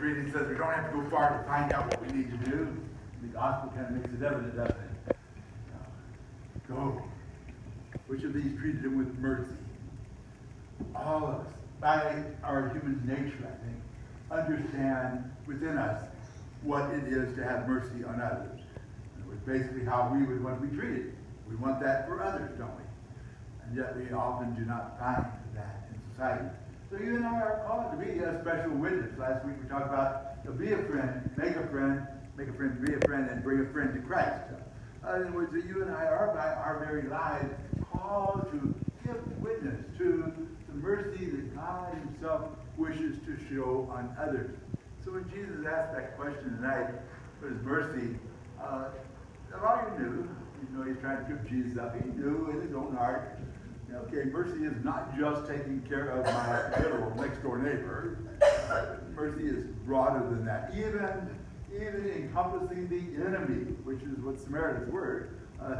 treated, it says we don't have to go far to find out what we need to do. The gospel kind of makes it evident, doesn't it? Go. Which of these treated him with mercy? All of us, by our human nature, I think, understand within us what it is to have mercy on others. It was basically how we would want to be treated. We want that for others, don't we? And yet we often do not find that in society. So you and I are called to be a special witness. Last week we talked about to be a friend, make a friend, be a friend, and bring a friend to Christ. In other words, that you and I are, by our very lives, called to give witness to the mercy that God himself wishes to show on others. So when Jesus asked that question tonight, what is mercy? A lot of you knew. You know, he's trying to trip Jesus up. He knew in his own heart. Okay, mercy is not just taking care of my literal next door neighbor. Mercy is broader than that. Even encompassing the enemy, which is what Samaritans were.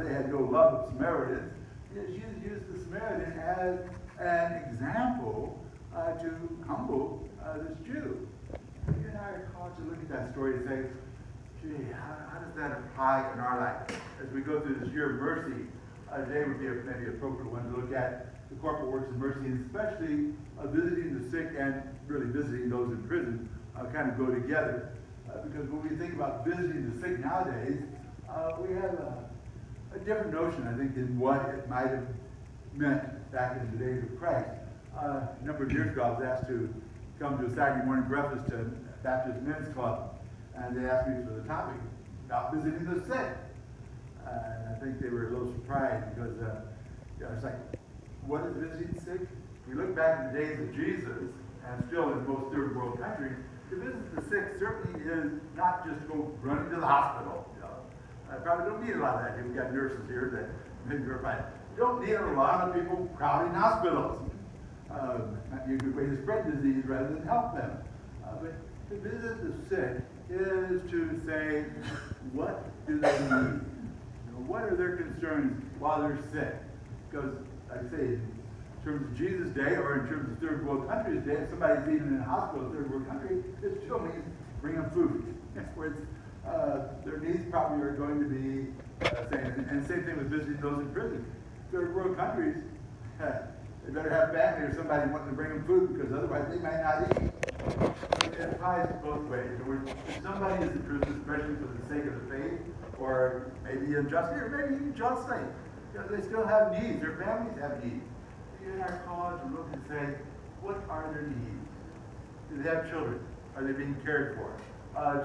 They had no love of Samaritans. Jesus used the Samaritan as an example to humble this Jew. You and I are called to look at that story and say, gee, how does that apply in our life? As we go through this year of mercy, today would be maybe an appropriate one to look at the corporate works of mercy, and especially visiting the sick and really visiting those in prison kind of go together. Because when we think about visiting the sick nowadays, we have a different notion, I think, than what it might have meant back in the days of Christ. A number of years ago, I was asked to come to a Saturday morning breakfast to Baptist Men's Club, and they asked me for the topic about visiting the sick. And I think they were a little surprised because it's like, what is visiting sick? We look back in the days of Jesus, and still in most third world countries, to visit the sick certainly is not just to go running to the hospital. I probably don't need a lot of that. We've got nurses here that maybe are fine. You don't need a lot of people crowding hospitals. Might be a good way to spread disease rather than help them. But to visit the sick is to say, what do they need? What are their concerns while they're sick? Because, like I say, in terms of Jesus' day or in terms of third world countries' day, if somebody's even in a hospital in a third world country, it still means bring them food. That's where their needs probably are going to be same. And same thing with visiting those in prison. Third world countries, they better have family or somebody wanting to bring them food because otherwise they might not eat. It applies both ways. If somebody is in prison, especially for the sake of the faith, or maybe unjustly, or maybe even justly, they still have needs. Their families have needs. You and I are called to look and say, what are their needs? Do they have children? Are they being cared for?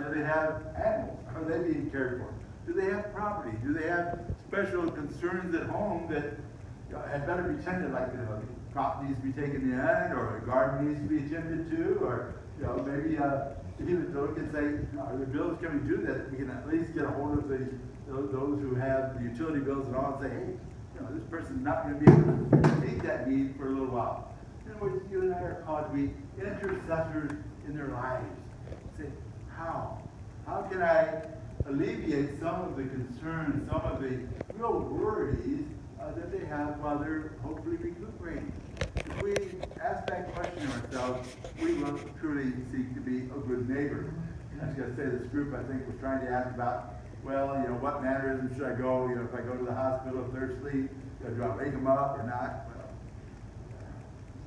Do they have animals? Are they being cared for? Do they have property? Do they have special concerns at home that had better be tended, like the crop needs to be taken in, or a garden needs to be attended to, or maybe even to look and say, are there bills coming due that we can at least get a hold of those who have the utility bills and all, and say, hey, this person's not going to be able to meet that need for a little while. In other words, you and I are called to be intercessors in their lives. Say, how? How can I alleviate some of the concerns, some of the real worries that they have while they're hopefully recuperating? If we ask that question ourselves, we will truly seek to be a good neighbor. I was going to say this group, I think, was trying to ask about, well, what mannerism should I go? If I go to the hospital, if they're asleep, do I wake them up or not? Well,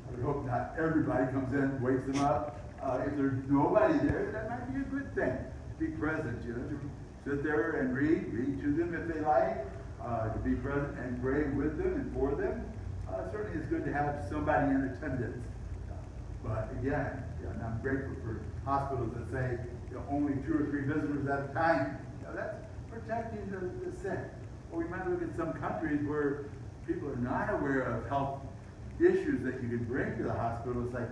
I would hope not everybody comes in and wakes them up. If there's nobody there, that might be a good thing. Be present, to sit there and read to them if they like, to be present and pray with them and for them. Certainly it's good to have somebody in attendance. But again, and I'm grateful for hospitals that say only 2 or 3 visitors at a time. That's protecting the sick. Or we might look at some countries where people are not aware of health issues that you can bring to the hospital. It's like,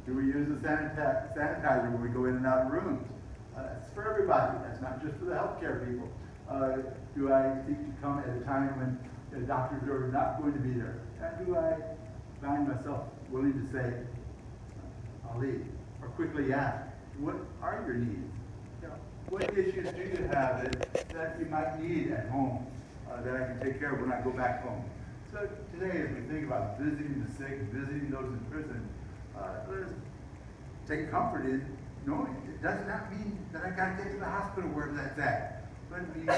do we use the sanitizer when we go in and out of rooms? That's for everybody. That's not just for the healthcare people. Do I seek to come at a time when the doctors are not going to be there? And do I find myself willing to say, I'll leave? Or quickly ask, what are your needs? What issues do you have that you might need at home that I can take care of when I go back home? So today, as we think about visiting the sick, visiting those in prison, let us take comfort in No, it does not mean that I gotta get to the hospital wherever that's at, but it means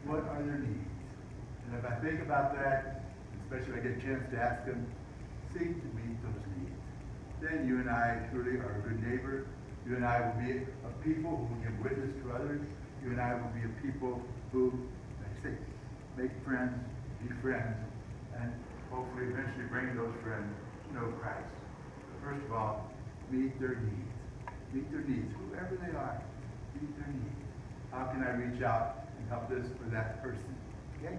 what are their needs? And if I think about that, especially if I get a chance to ask them, seek to meet those needs. Then you and I truly are a good neighbor. You and I will be a people who will give witness to others. You and I will be a people who, like I say, make friends, be friends, and hopefully eventually bring those friends to know Christ. But first of all, meet their needs. Meet their needs, whoever they are. Meet their needs. How can I reach out and help this or that person? Okay?